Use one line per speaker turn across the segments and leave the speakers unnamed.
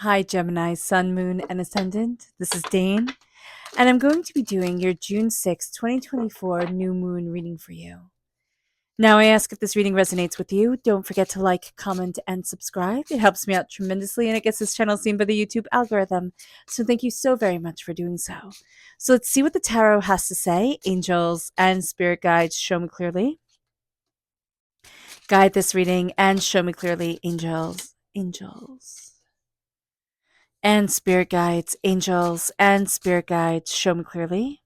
Hi, Gemini, Sun, Moon, and Ascendant. This is Dane, and I'm going to be doing your June 6, 2024 new moon reading for you. Now, I ask if this reading resonates with you. Don't forget to like, comment, and subscribe. It helps me out tremendously, and it gets this channel seen by the YouTube algorithm. So thank you so very much for doing so. So let's see what the tarot has to say. Angels and spirit guides, show me clearly. Guide this reading and show me clearly, angels. And spirit guides, angels, and spirit guides, show me clearly.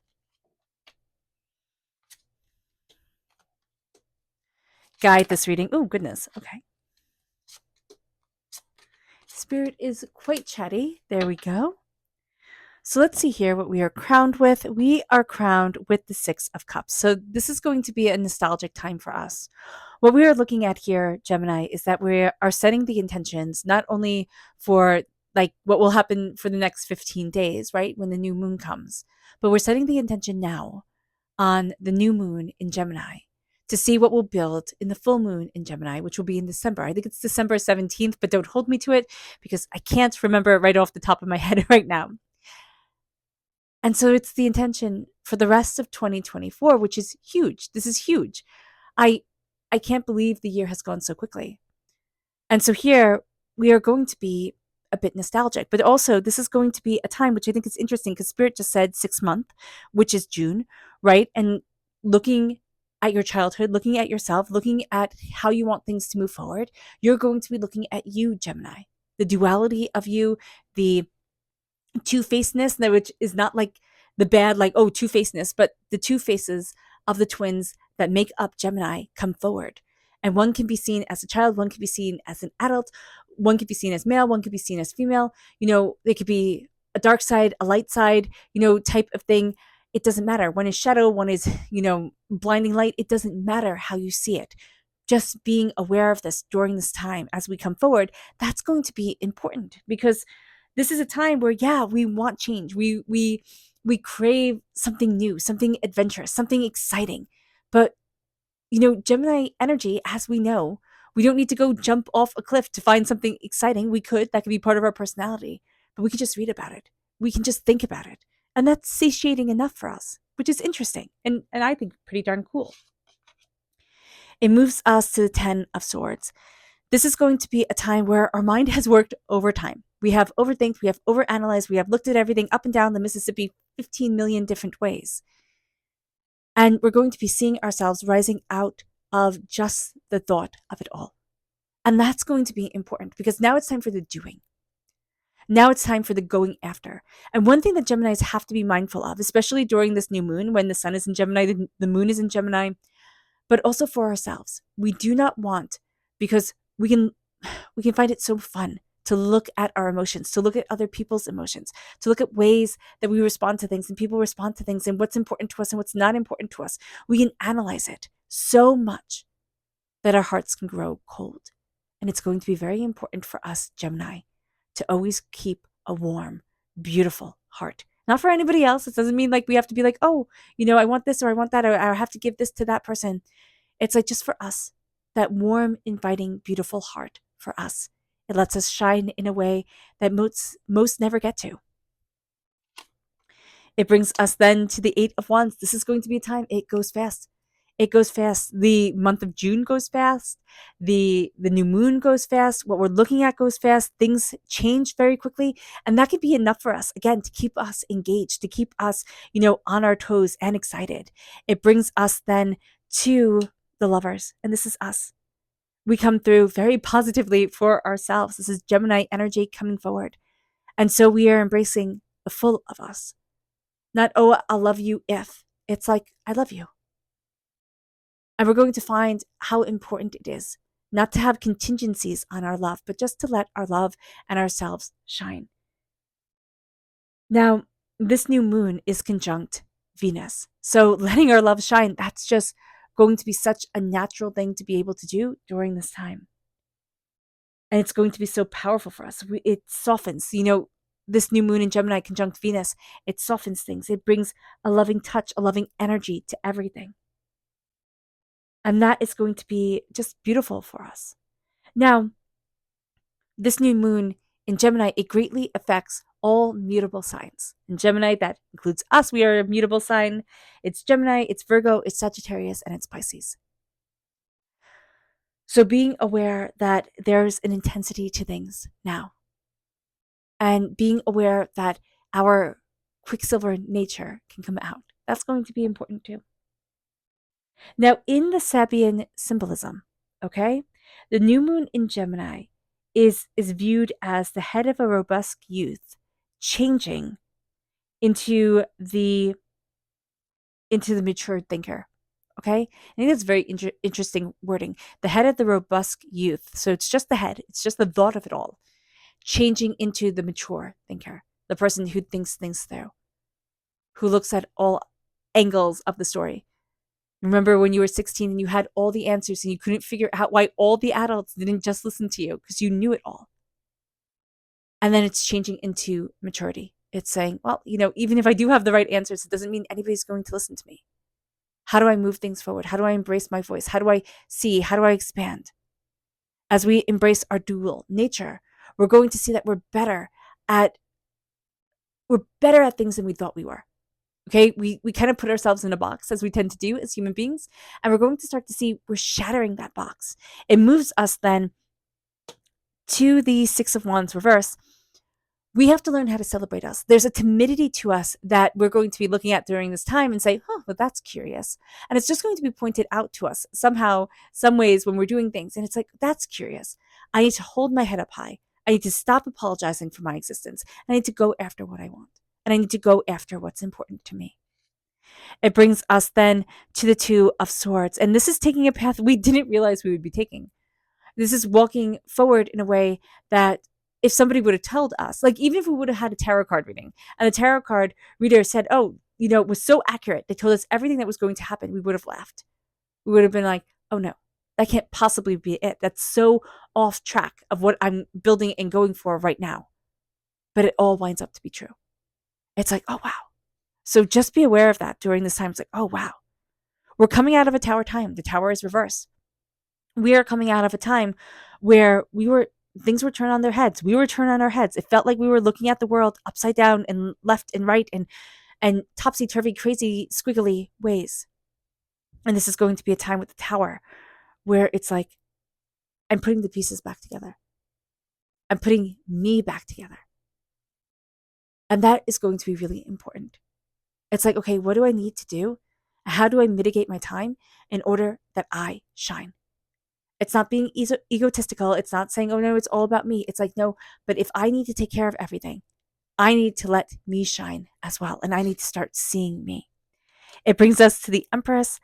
Guide this reading. Oh, goodness. Okay. Spirit is quite chatty. There we go. So let's see here what we are crowned with. We are crowned with the Six of Cups. So this is going to be a nostalgic time for us. What we are looking at here, Gemini, is that we are setting the intentions not only for like what will happen for the next 15 days, right? When the new moon comes, but we're setting the intention now on the new moon in Gemini to see what we'll build in the full moon in Gemini, which will be in December. I think it's December 17th, but don't hold me to it because I can't remember it right off the top of my head right now. And so it's the intention for the rest of 2024, which is huge. This is huge. I can't believe the year has gone so quickly. And so here we are going to be a bit nostalgic, but also this is going to be a time which I think is interesting because Spirit just said 6 month, which is June, right? And looking at your childhood, looking at yourself, looking at how you want things to move forward, you're going to be looking at you, Gemini, the duality of you, the two-facedness, which is not like the bad, like, oh, two-facedness, but the two faces of the twins that make up Gemini come forward. And one can be seen as a child, one can be seen as an adult, one could be seen as male, one could be seen as female. You know, they could be a dark side, a light side, type of thing. It doesn't matter. One is shadow, one is, blinding light. It doesn't matter how you see it. Just being aware of this during this time as we come forward, that's going to be important because this is a time where, yeah, we want change. We crave something new, something adventurous, something exciting. But Gemini energy, as we know, we don't need to go jump off a cliff to find something exciting. That could be part of our personality, but we can just read about it. We can just think about it. And that's satiating enough for us, which is interesting and I think pretty darn cool. It moves us to the 10 of Swords. This is going to be a time where our mind has worked overtime. We have overthinked, we have overanalyzed, we have looked at everything up and down the Mississippi 15 million different ways. And we're going to be seeing ourselves rising out of just the thought of it all. And that's going to be important because now it's time for the doing. Now it's time for the going after. And one thing that Geminis have to be mindful of, especially during this new moon, when the sun is in Gemini, the moon is in Gemini, but also for ourselves. We do not want, because we can find it so fun to look at our emotions, to look at other people's emotions, to look at ways that we respond to things and people respond to things and what's important to us and what's not important to us. We can analyze it so much that our hearts can grow cold. And it's going to be very important for us, Gemini, to always keep a warm, beautiful heart. Not for anybody else. It doesn't mean like we have to be like, oh, I want this or I want that or I have to give this to that person. It's like just for us, that warm, inviting, beautiful heart for us. It lets us shine in a way that most never get to. It brings us then to the 8 of Wands. This is going to be a time. It goes fast. It goes fast. The month of June goes fast. The new moon goes fast. What we're looking at goes fast. Things change very quickly. And that could be enough for us, again, to keep us engaged, to keep us, on our toes and excited. It brings us then to the Lovers. And this is us. We come through very positively for ourselves. This is Gemini energy coming forward. And so we are embracing the full of us. Not, oh, I'll love you if. It's like, I love you. And we're going to find how important it is not to have contingencies on our love, but just to let our love and ourselves shine. Now, this new moon is conjunct Venus. So letting our love shine, that's just going to be such a natural thing to be able to do during this time. And it's going to be so powerful for us. It softens, this new moon in Gemini conjunct Venus, it softens things. It brings a loving touch, a loving energy to everything. And that is going to be just beautiful for us. Now, this new moon in Gemini, it greatly affects all mutable signs. In Gemini, that includes us. We are a mutable sign. It's Gemini, it's Virgo, it's Sagittarius, and it's Pisces. So being aware that there's an intensity to things now, and being aware that our quicksilver nature can come out, that's going to be important too. Now, in the Sabian symbolism, okay, the new moon in Gemini is viewed as the head of a robust youth changing into the matured thinker. Okay, I think that's very interesting wording. The head of the robust youth. So it's just the head. It's just the thought of it all, changing into the mature thinker, the person who thinks things through, who looks at all angles of the story. Remember when you were 16 and you had all the answers and you couldn't figure out why all the adults didn't just listen to you because you knew it all. And then it's changing into maturity. It's saying, well, even if I do have the right answers, it doesn't mean anybody's going to listen to me. How do I move things forward? How do I embrace my voice? How do I see? How do I expand? As we embrace our dual nature, we're going to see that we're better at things than we thought we were. Okay, we kind of put ourselves in a box, as we tend to do as human beings, and we're going to start to see we're shattering that box. It moves us then to the Six of Wands reverse. We have to learn how to celebrate us. There's a timidity to us that we're going to be looking at during this time and say, well, that's curious. And it's just going to be pointed out to us somehow, some ways when we're doing things. And it's like, that's curious. I need to hold my head up high. I need to stop apologizing for my existence. I need to go after what I want. And I need to go after what's important to me. It brings us then to the Two of Swords. And this is taking a path we didn't realize we would be taking. This is walking forward in a way that if somebody would have told us, like even if we would have had a tarot card reading and the tarot card reader said, it was so accurate, they told us everything that was going to happen, we would have laughed. We would have been like, oh no, that can't possibly be it. That's so off track of what I'm building and going for right now. But it all winds up to be true. It's like, oh wow. So just be aware of that during this time. It's like, oh wow. We're coming out of a tower time. The tower is reversed. We are coming out of a time where things were turned on their heads. We were turned on our heads. It felt like we were looking at the world upside down and left and right and topsy-turvy, crazy, squiggly ways. And this is going to be a time with the tower where it's like, I'm putting the pieces back together. I'm putting me back together. And that is going to be really important. It's like, okay, what do I need to do? How do I mitigate my time in order that I shine? It's not being egotistical. It's not saying, oh no, it's all about me. It's like, no, but if I need to take care of everything, I need to let me shine as well. And I need to start seeing me. It brings us to the Empress.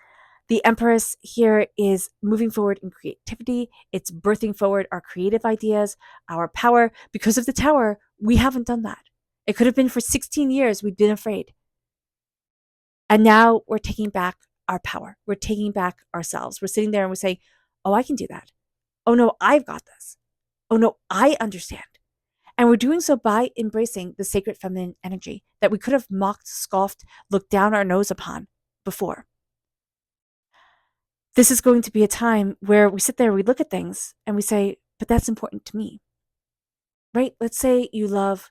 The Empress here is moving forward in creativity. It's birthing forward our creative ideas, our power. Because of the tower, we haven't done that. It could have been for 16 years. We've been afraid. And now we're taking back our power. We're taking back ourselves. We're sitting there and we say, oh, I can do that. Oh no, I've got this. Oh no, I understand. And we're doing so by embracing the sacred feminine energy that we could have mocked, scoffed, looked down our nose upon before. This is going to be a time where we sit there, we look at things and we say, but that's important to me, right? Let's say you love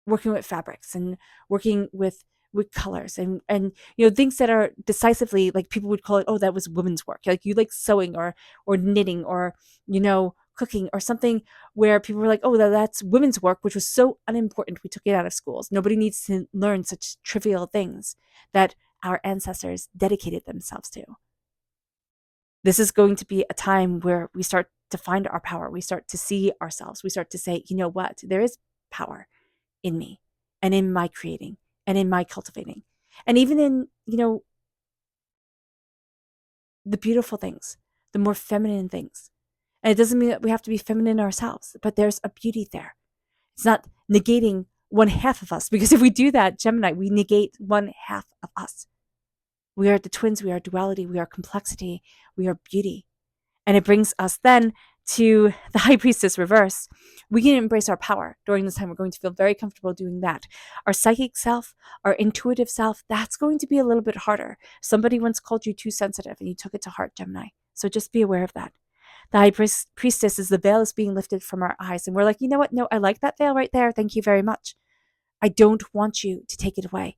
working with fabrics and working with colors and things that are decisively, like people would call it, oh, that was women's work. Like you like sewing or knitting or cooking or something where people were like, oh, that's women's work, which was so unimportant. We took it out of schools. Nobody needs to learn such trivial things that our ancestors dedicated themselves to. This is going to be a time where we start to find our power. We start to see ourselves. We start to say, you know what? There is power in me and in my creating and in my cultivating. And even in, the beautiful things, the more feminine things. And it doesn't mean that we have to be feminine ourselves, but there's a beauty there. It's not negating one half of us, because if we do that, Gemini, we negate one half of us. We are the twins, we are duality, we are complexity, we are beauty. And it brings us then to the High Priestess reverse. We can embrace our power. During this time, we're going to feel very comfortable doing that. Our psychic self, our intuitive self, that's going to be a little bit harder. Somebody once called you too sensitive and you took it to heart, Gemini. So just be aware of that. The high priestess is the veil is being lifted from our eyes. And we're like, you know what? No, I like that veil right there. Thank you very much. I don't want you to take it away.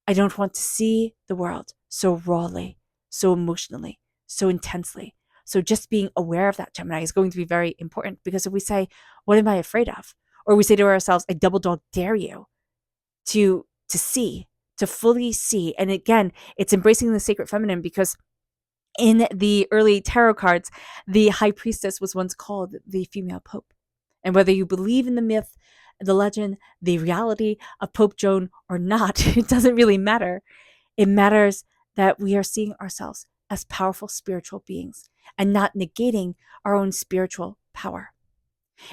I don't want to see the world so rawly, so emotionally, so intensely. So just being aware of that, Gemini, is going to be very important, because if we say, what am I afraid of? Or we say to ourselves, I double dog dare you to see, to fully see. And again, it's embracing the sacred feminine, because in the early tarot cards, the high priestess was once called the female pope. And whether you believe in the myth, the legend, the reality of Pope Joan or not, it doesn't really matter. It matters that we are seeing ourselves as powerful spiritual beings and not negating our own spiritual power.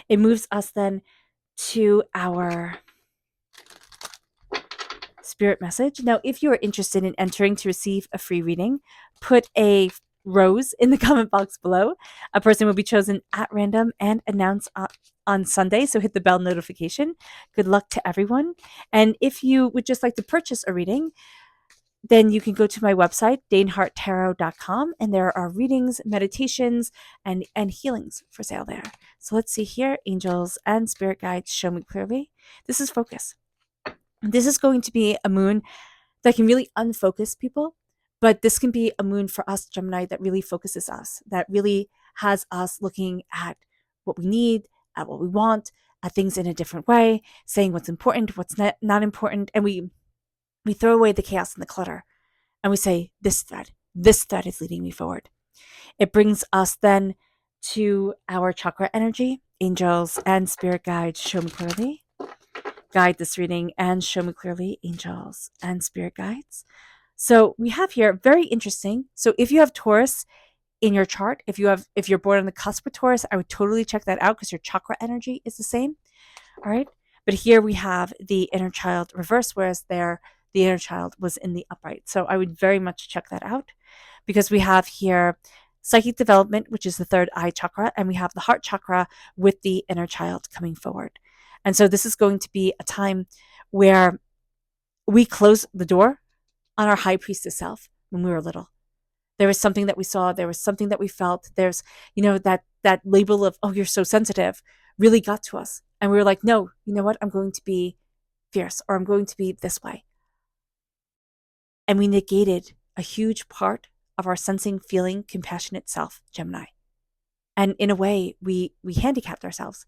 It moves us then to our spirit message. Now, if you are interested in entering to receive a free reading, put a rose in the comment box below. A person will be chosen at random and announced on Sunday, so hit the bell notification. Good luck to everyone. And if you would just like to purchase a reading, then you can go to my website, daneharttarot.com, and there are readings, meditations, and healings for sale there. So let's see here. Angels and spirit guides, show me clearly. This is focus. This is going to be a moon that can really unfocus people, but this can be a moon for us, Gemini, that really focuses us, that really has us looking at what we need, at what we want, at things in a different way, saying what's important, what's not important, and we throw away the chaos and the clutter, and we say, this thread is leading me forward. It brings us then to our chakra energy. Angels and spirit guides, show me clearly. Guide this reading and show me clearly, angels and spirit guides. So we have here, very interesting. So if you have Taurus in your chart, if you're born on the cusp of Taurus, I would totally check that out, because your chakra energy is the same. All right. But here we have the inner child reversed, whereas there the inner child was in the upright. So I would very much check that out, because we have here psychic development, which is the third eye chakra, and we have the heart chakra with the inner child coming forward. And so this is going to be a time where we close the door on our high priestess self when we were little. There was something that we saw, there was something that we felt. There's, that label of, oh, you're so sensitive, really got to us. And we were like, no, you know what? I'm going to be fierce, or I'm going to be this way. And we negated a huge part of our sensing, feeling, compassionate self, Gemini. And in a way, we handicapped ourselves.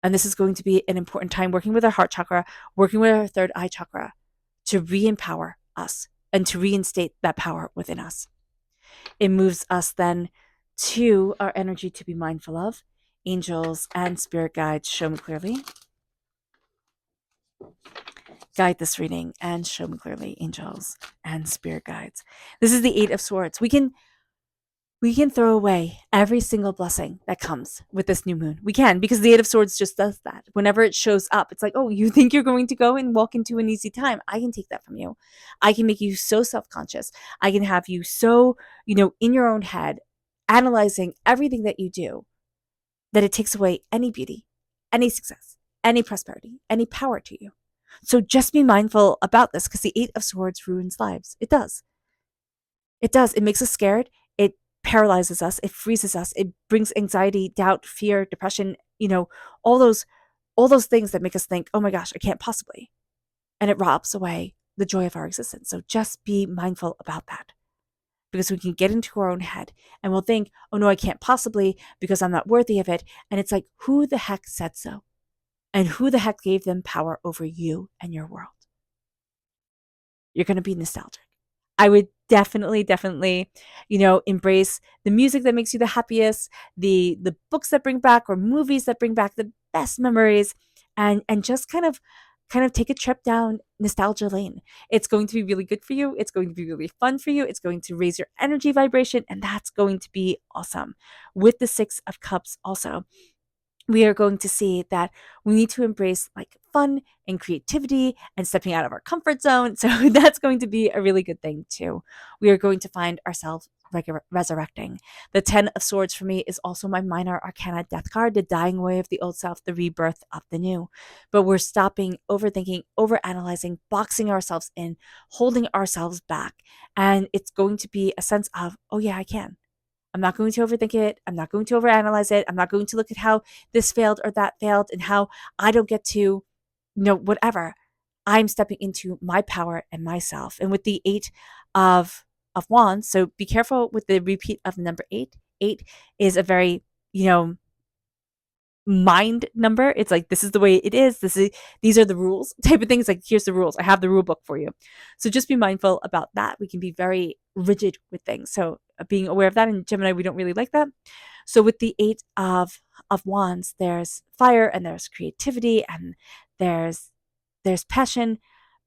And this is going to be an important time working with our heart chakra, working with our third eye chakra, to re-empower us and to reinstate that power within us. It moves us then to our energy to be mindful of. Angels and spirit guides, show me clearly. Guide this reading and show me clearly, angels and spirit guides. This is the Eight of Swords. We can throw away every single blessing that comes with this new moon. We can, because the Eight of Swords just does that. Whenever it shows up, it's like, oh, you think you're going to go and walk into an easy time? I can take that from you. I can make you so self-conscious. I can have you so, in your own head, analyzing everything that you do, that it takes away any beauty, any success, any prosperity, any power to you. So just be mindful about this, because the Eight of Swords ruins lives. It does. It does. It makes us scared. It paralyzes us. It freezes us. It brings anxiety, doubt, fear, depression, all those things that make us think, oh my gosh, I can't possibly. And it robs away the joy of our existence. So just be mindful about that, because we can get into our own head and we'll think, oh no, I can't possibly, because I'm not worthy of it. And it's like, who the heck said so? And who the heck gave them power over you and your world? You're going to be nostalgic. I would definitely, embrace the music that makes you the happiest, the books that bring back, or movies that bring back the best memories, and just kind of take a trip down nostalgia lane. It's going to be really good for you. It's going to be really fun for you. It's going to raise your energy vibration, and that's going to be awesome. With the Six of Cups also, we are going to see that we need to embrace like fun and creativity and stepping out of our comfort zone. So that's going to be a really good thing too. We are going to find ourselves resurrecting. The 10 of Swords for me is also my minor arcana death card, the dying away of the old self, the rebirth of the new. But we're stopping overthinking, overanalyzing, boxing ourselves in, holding ourselves back. And it's going to be a sense of, oh yeah, I can. I'm not going to overthink it. I'm not going to overanalyze it. I'm not going to look at how this failed or that failed and how I don't get to, whatever. I'm stepping into my power and myself. And with the eight of wands, so be careful with the repeat of the number eight. Eight is a very, you know, mind number. It's like, this is the way it is. These are the rules type of things. Like, here's the rules. I have the rule book for you. So just be mindful about that. We can be very rigid with things. So being aware of that. In Gemini, we don't really like that. So with the eight of wands, there's fire and there's creativity and there's passion,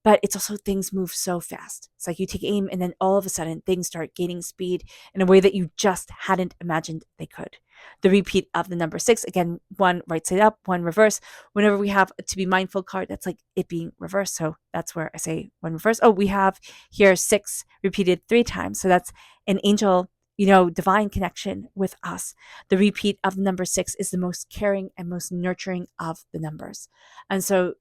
but it's also things move so fast. It's like you take aim and then all of a sudden things start gaining speed in a way that you just hadn't imagined they could. The repeat of the number six, again, one right side up, one reverse. Whenever we have a to be mindful card, that's like it being reversed. So that's where I say one reverse. Oh, we have here six repeated 3 times. So that's an angel, divine connection with us. The repeat of the number six is the most caring and most nurturing of the numbers. And so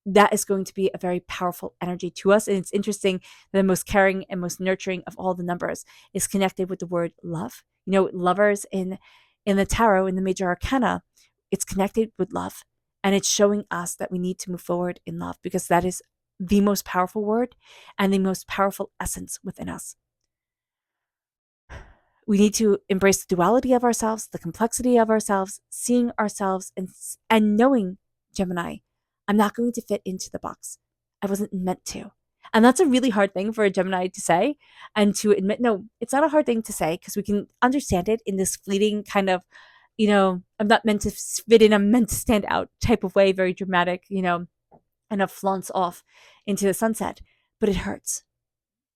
that is going to be a very powerful energy to us. And it's interesting that the most caring and most nurturing of all the numbers is connected with the word love. Lovers in the tarot, in the major arcana, it's connected with love. And it's showing us that we need to move forward in love because that is the most powerful word and the most powerful essence within us. We need to embrace the duality of ourselves, the complexity of ourselves, seeing ourselves and knowing, Gemini, I'm not going to fit into the box. I wasn't meant to. And that's a really hard thing for a Gemini to say and to admit. No, it's not a hard thing to say because we can understand it in this fleeting kind of, I'm not meant to fit in, I'm meant to stand out type of way, very dramatic, and it flaunts off into the sunset. But it hurts.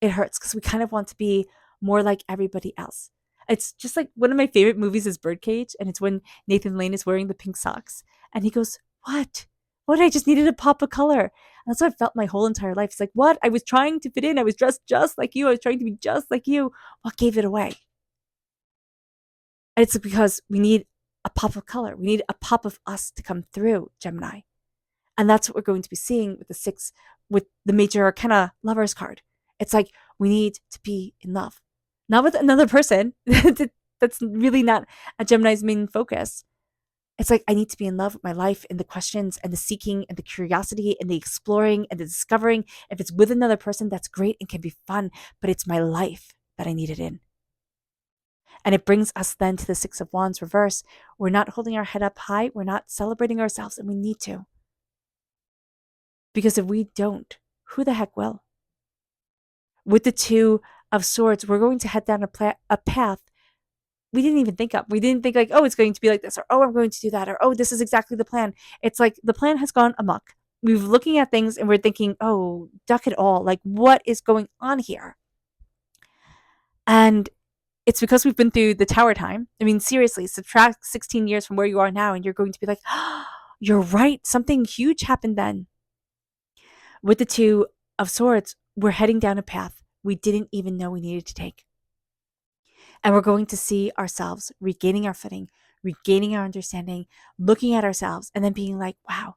It hurts because we kind of want to be more like everybody else. It's just like one of my favorite movies is Birdcage, and it's when Nathan Lane is wearing the pink socks, and he goes, "What? What? I just needed a pop of color." And that's what I felt my whole entire life. It's like, what? I was trying to fit in. I was dressed just like you. I was trying to be just like you. What gave it away? And it's because we need a pop of color. We need a pop of us to come through, Gemini. And that's what we're going to be seeing with with the major arcana lovers card. It's like we need to be in love, not with another person. That's really not a Gemini's main focus. It's like I need to be in love with my life and the questions and the seeking and the curiosity and the exploring and the discovering. If it's with another person, that's great and can be fun, but it's my life that I need it in. And it brings us then to the Six of Wands reverse. We're not holding our head up high. We're not celebrating ourselves, and we need to. Because if we don't, who the heck will? With the Two of Swords, we're going to head down a path we didn't even think of. We didn't think like, oh, it's going to be like this, or oh, I'm going to do that, or oh, this is exactly the plan. It's like the plan has gone amok. We're looking at things and we're thinking, oh, duck it all. Like, what is going on here? And it's because we've been through the tower time. I mean, seriously, subtract 16 years from where you are now, and you're going to be like, oh, you're right. Something huge happened then. With the Two of Swords, we're heading down a path we didn't even know we needed to take. And we're going to see ourselves regaining our footing, regaining our understanding, looking at ourselves, and then being like, wow,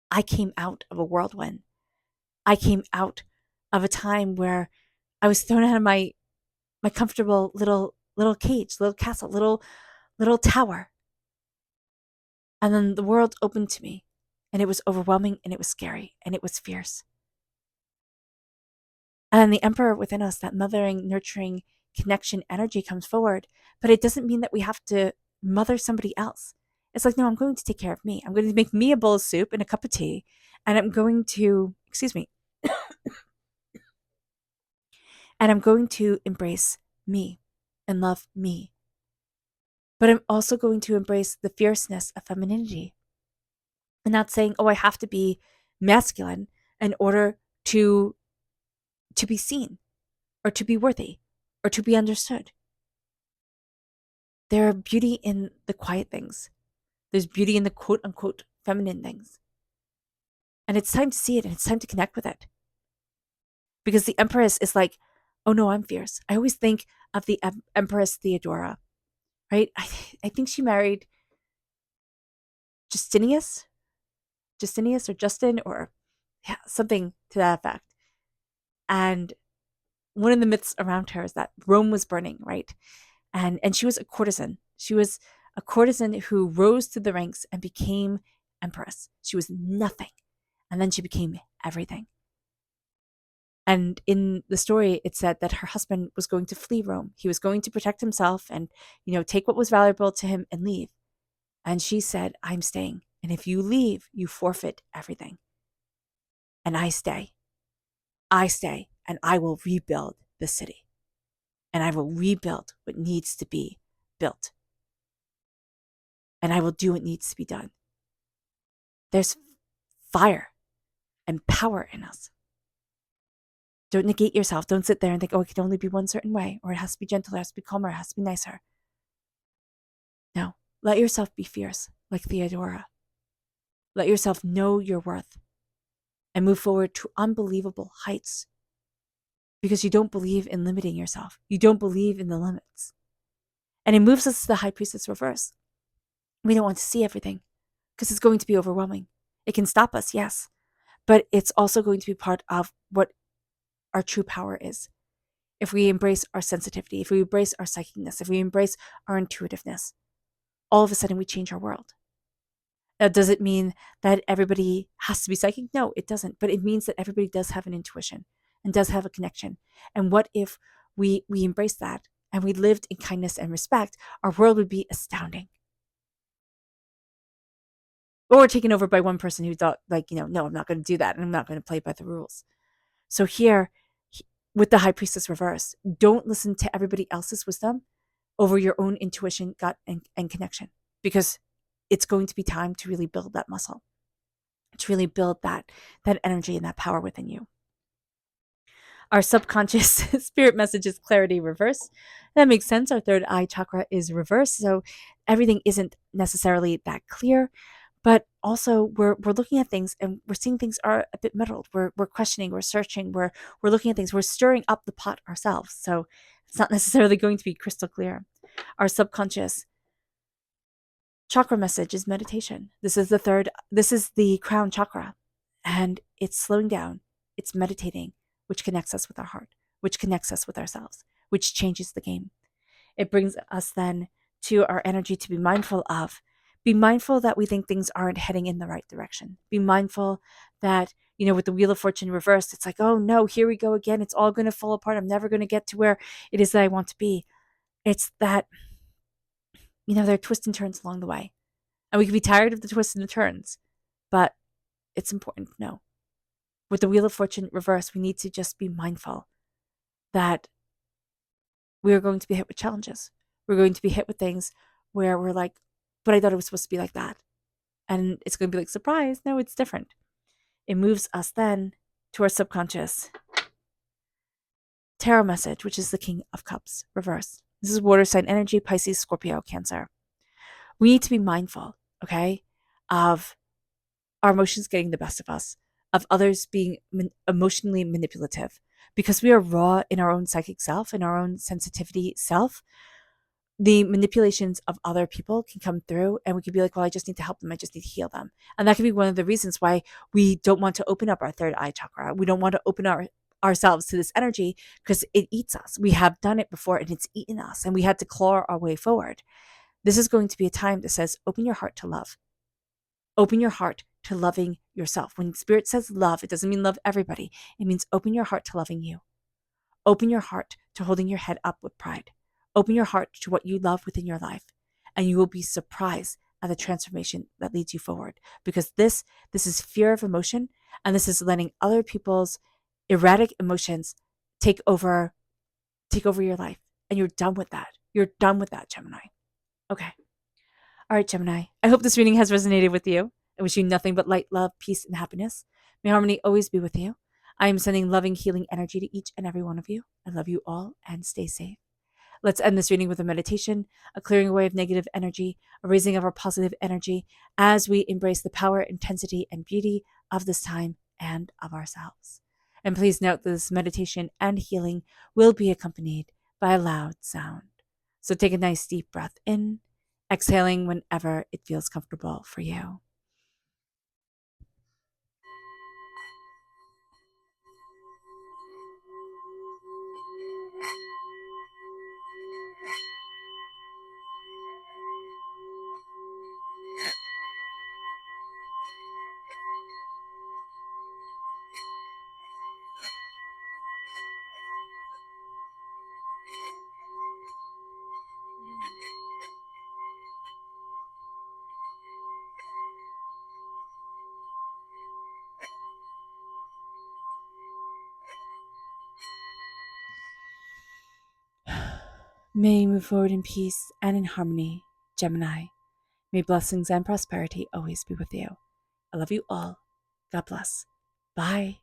I came out of a whirlwind. I came out of a time where I was thrown out of my comfortable little cage, little castle, little tower. And then the world opened to me, and it was overwhelming, and it was scary, and it was fierce. And then the emperor within us, that mothering, nurturing connection energy comes forward. But it doesn't mean that we have to mother somebody else. It's like, no, I'm going to take care of me. I'm going to make me a bowl of soup and a cup of tea. And I'm going to, excuse me, and I'm going to embrace me and love me. But I'm also going to embrace the fierceness of femininity. And not saying, oh, I have to be masculine in order to be seen or to be worthy or to be understood. There's beauty in the quiet things. There's beauty in the quote unquote feminine things. And it's time to see it and it's time to connect with it. Because the Empress is like, oh no, I'm fierce. I always think of the Empress Theodora, right? I think she married Justinius or Justin or yeah, something to that effect. And one of the myths around her is that Rome was burning, right? And she was a courtesan. She was a courtesan who rose through the ranks and became empress. She was nothing, and then she became everything. And in the story, it said that her husband was going to flee Rome. He was going to protect himself and, take what was valuable to him and leave. And she said, I'm staying. And if you leave, you forfeit everything. And I stay. I stay, and I will rebuild the city. And I will rebuild what needs to be built. And I will do what needs to be done. There's fire and power in us. Don't negate yourself. Don't sit there and think, oh, it can only be one certain way, or it has to be gentle, it has to be calmer, it has to be nicer. No, let yourself be fierce, like Theodora. Let yourself know your worth and move forward to unbelievable heights because you don't believe in limiting yourself. You don't believe in the limits. And it moves us to the High Priestess reverse. We don't want to see everything because it's going to be overwhelming. It can stop us, yes, but it's also going to be part of what our true power is. If we embrace our sensitivity, if we embrace our psychicness, if we embrace our intuitiveness, all of a sudden we change our world. Now, does it mean that everybody has to be psychic? No, it doesn't. But it means that everybody does have an intuition and does have a connection. And what if we embrace that and we lived in kindness and respect? Our world would be astounding. Or taken over by one person who thought, no, I'm not going to do that, and I'm not going to play by the rules. So here, with the High Priestess reverse, don't listen to everybody else's wisdom over your own intuition, gut, and connection, because it's going to be time to really build that muscle, to really build that energy and that power within you. Our subconscious spirit message is clarity reverse. That makes sense. Our third eye chakra is reversed, so everything isn't necessarily that clear. But also, we're looking at things and we're seeing things are a bit muddled. We're questioning, we're searching, we're looking at things, we're stirring up the pot ourselves. So it's not necessarily going to be crystal clear. Our subconscious chakra message is meditation. This is the crown chakra, and it's slowing down. It's meditating, which connects us with our heart, which connects us with ourselves, which changes the game. It brings us then to our energy to be mindful of. Be mindful that we think things aren't heading in the right direction. Be mindful that, with the Wheel of Fortune reversed, it's like, oh no, here we go again. It's all going to fall apart. I'm never going to get to where it is that I want to be. It's that, there are twists and turns along the way. And we can be tired of the twists and the turns, but it's important to know. With the Wheel of Fortune reversed, we need to just be mindful that we are going to be hit with challenges. We're going to be hit with things where we're like, but I thought it was supposed to be like that. And it's going to be like, surprise, no, it's different. It moves us then to our subconscious tarot message, which is the King of Cups, reverse. This is water sign energy, Pisces, Scorpio, Cancer. We need to be mindful, okay, of our emotions getting the best of us, of others being emotionally manipulative, because we are raw in our own psychic self, in our own sensitivity self. The manipulations of other people can come through, and we can be like, well, I just need to help them. I just need to heal them. And that can be one of the reasons why we don't want to open up our third eye chakra. We don't want to open ourselves to this energy because it eats us. We have done it before and it's eaten us, and we had to claw our way forward. This is going to be a time that says, open your heart to love. Open your heart to loving yourself. When Spirit says love, it doesn't mean love everybody. It means open your heart to loving you. Open your heart to holding your head up with pride. Open your heart to what you love within your life, and you will be surprised at the transformation that leads you forward. Because this is fear of emotion, and this is letting other people's erratic emotions take over your life. And you're done with that. You're done with that, Gemini. Okay. All right, Gemini. I hope this reading has resonated with you. I wish you nothing but light, love, peace, and happiness. May harmony always be with you. I am sending loving, healing energy to each and every one of you. I love you all, and stay safe. Let's end this reading with a meditation, a clearing away of negative energy, a raising of our positive energy as we embrace the power, intensity, and beauty of this time and of ourselves. And please note that this meditation and healing will be accompanied by a loud sound. So take a nice deep breath in, exhaling whenever it feels comfortable for you. May you move forward in peace and in harmony, Gemini. May blessings and prosperity always be with you. I love you all. God bless. Bye.